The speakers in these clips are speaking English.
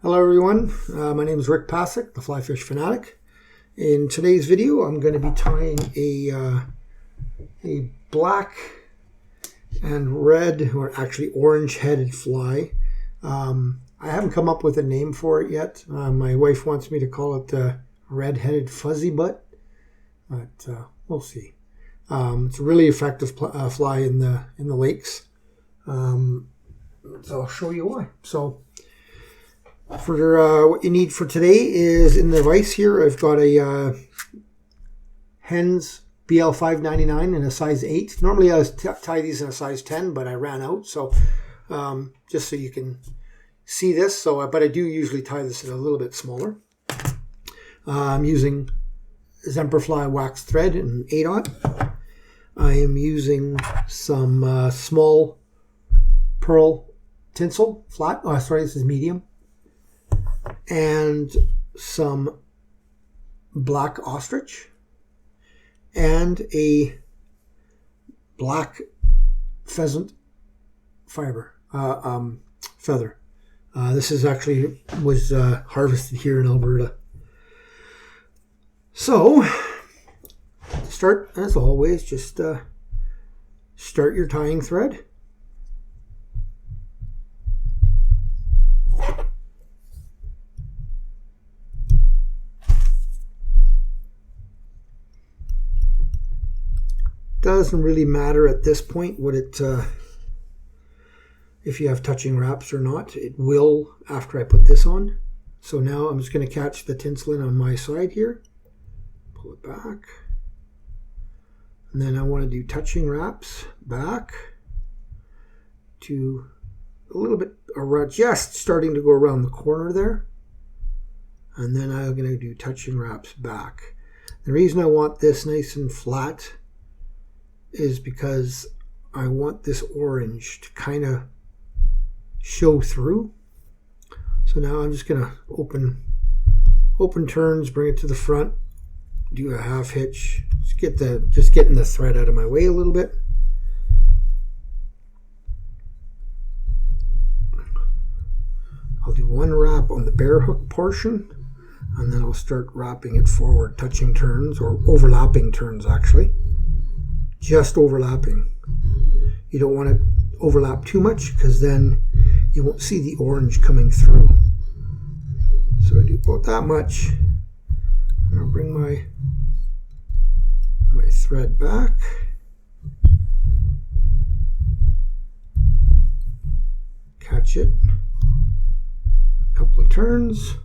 Hello everyone, my name is Rick Passek, the Fly Fish Fanatic. In today's video I'm going to be tying a black and red, or actually orange headed fly. I haven't come up with a name for it yet. My wife wants me to call it the red headed fuzzy butt, but we'll see. It's a really effective fly in the lakes, so I'll show you why. So for what you need for today is, in the vise here I've got a Hens BL 599 in a size 8. Normally I tie these in a size 10, but I ran out, so just so you can see this. But I do usually tie this in a little bit smaller. I'm using Zemperfly wax thread in 8/0. I am using some small pearl tinsel flat. Oh, sorry, this is medium. And some black ostrich and a black pheasant fiber feather. This is actually was harvested here in Alberta. So to start, as always, just start your tying thread. Doesn't really matter at this point what it if you have touching wraps or not. It will after I put this on. So now I'm just going to catch the tinsel in on my side here, pull it back, and then I want to do touching wraps back to a little bit around, just starting to go around the corner there, and then I'm going to do touching wraps back. The reason I want this nice and flat is because I want this orange to kind of show through. So now I'm just going to open turns, bring it to the front, do a half hitch, just getting the thread out of my way a little bit. I'll do one wrap on the bare hook portion, and then I'll start wrapping it forward, touching turns, or overlapping turns actually. Just overlapping. You don't want to overlap too much because then you won't see the orange coming through. So I do about that much. I'm going to bring my thread back. Catch it. A couple of turns.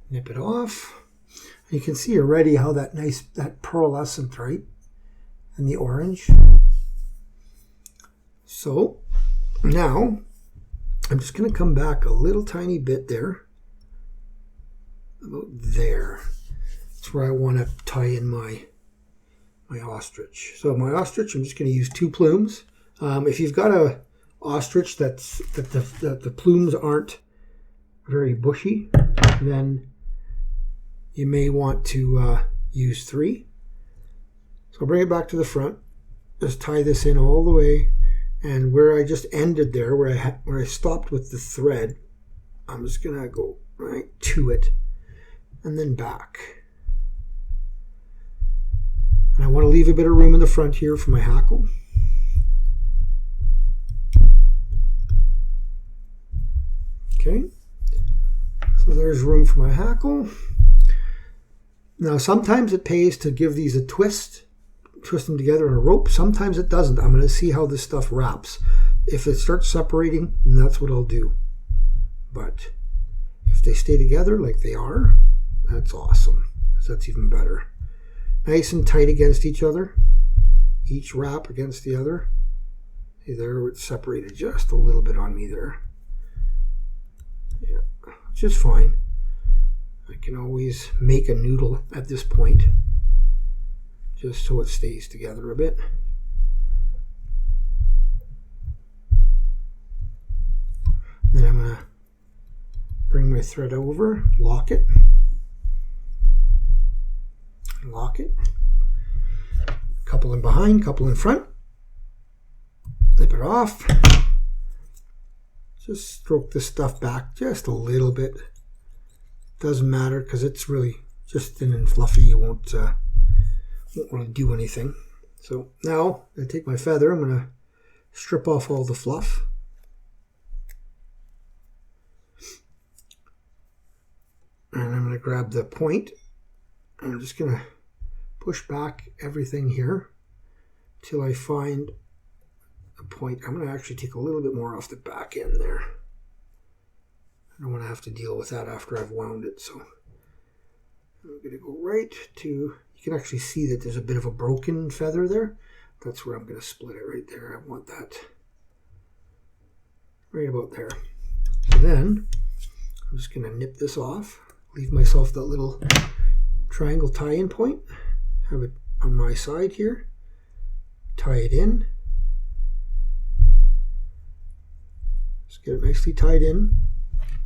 Nip it off. You can see already how that pearlescent, right? And the orange. So now I'm just going to come back a little tiny bit there. About there. That's where I want to tie in my ostrich. So my ostrich, I'm just going to use 2 plumes. If you've got a ostrich that the plumes aren't very bushy, then you may want to use 3. So I'll bring it back to the front. Just tie this in all the way, and where I just ended there, where I stopped with the thread, I'm just gonna go right to it, and then back. And I want to leave a bit of room in the front here for my hackle. Okay. So there's room for my hackle. Now, sometimes it pays to give these a twist them together in a rope. Sometimes it doesn't. I'm going to see how this stuff wraps. If it starts separating, then that's what I'll do. But if they stay together like they are, that's awesome. That's even better. Nice and tight against each other. Each wrap against the other. See there, it's separated just a little bit on me there. Yeah, which is fine. I can always make a noodle at this point, just so it stays together a bit. Then I'm going to bring my thread over, lock it, couple in behind, couple in front, nip it off, just stroke this stuff back just a little bit. Doesn't matter because it's really just thin and fluffy. It won't really do anything. So now I take my feather. I'm going to strip off all the fluff. And I'm going to grab the point. And I'm just going to push back everything here till I find a point. I'm going to actually take a little bit more off the back end there. I don't want to have to deal with that after I've wound it. So I'm going to go right to, you can actually see that there's a bit of a broken feather there. That's where I'm going to split it right there. I want that right about there. So then I'm just going to nip this off, leave myself that little triangle tie-in point, have it on my side here, tie it in, just get it nicely tied in.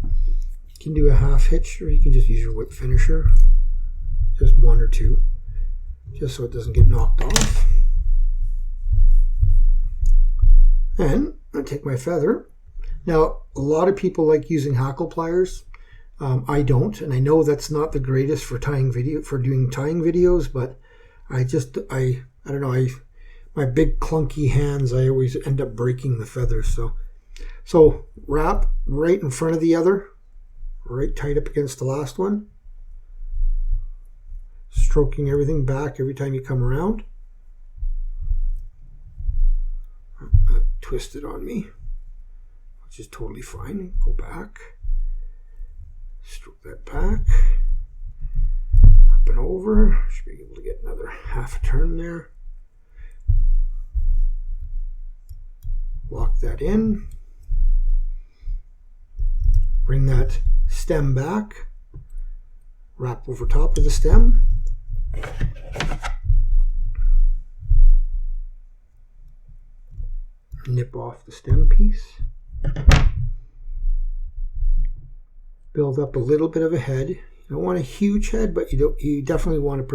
You can do a half hitch or you can just use your whip finisher, just one or two, just so it doesn't get knocked off. And I take my feather. Now, a lot of people like using hackle pliers. I don't, and I know that's not the greatest for doing tying videos, but I don't know, my big clunky hands, I always end up breaking the feathers. So wrap right in front of the other, right tight up against the last one, stroking everything back every time you come around. Twist it on me, which is totally fine. Go back. Stroke that back, up and over. Should be able to get another half a turn there. Lock that in. Bring that stem back. Wrap over top of the stem. Nip off the stem piece. Build up a little bit of a head. You don't want a huge head, but you definitely want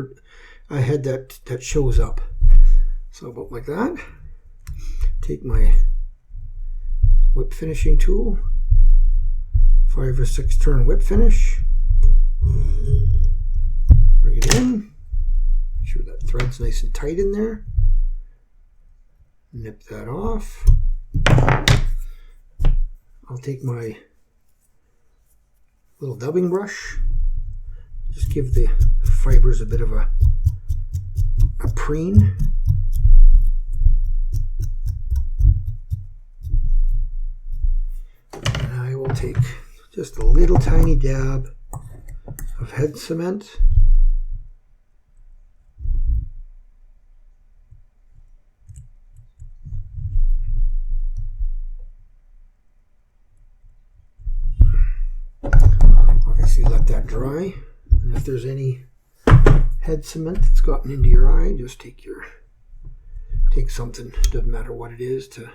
a head that shows up. So about like that. Take my whip finishing tool, 5 or 6 turn whip finish. Bring it in. Make sure that thread's nice and tight in there. Nip that off. I'll take my little dubbing brush, just give the fibers a bit of a preen. And I will take just a little tiny dab of head cement. Let that dry, and if there's any head cement that's gotten into your eye, just take something, doesn't matter what it is, to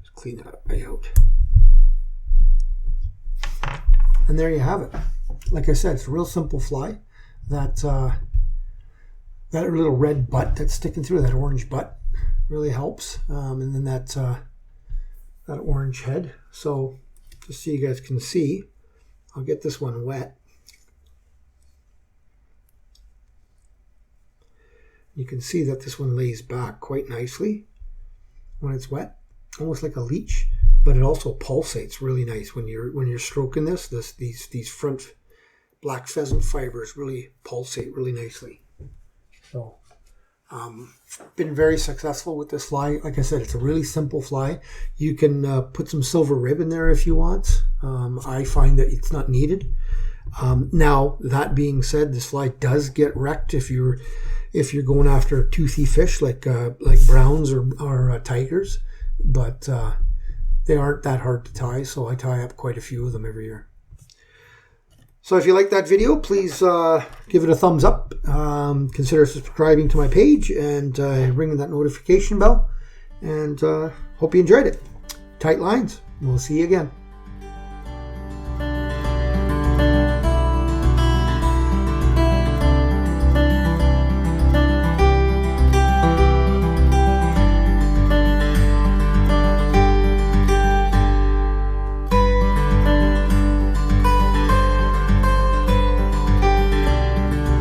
just clean that eye out. And there you have it. Like I said, it's a real simple fly. That little red butt that's sticking through, that orange butt, really helps, and then that orange head. So just so you guys can see, I'll get this one wet. You can see that this one lays back quite nicely when it's wet, almost like a leech, but it also pulsates really nice when you're stroking these front black pheasant fibers really pulsate really nicely. So been very successful with this fly. Like I said, it's a really simple fly. You can put some silver rib in there if you want. I find that it's not needed. Now, that being said, this fly does get wrecked if you're going after toothy fish like browns or tigers, but they aren't that hard to tie, so I tie up quite a few of them every year. So if you like that video, please give it a thumbs up. Consider subscribing to my page and ringing that notification bell. And hope you enjoyed it. Tight lines. We'll see you again.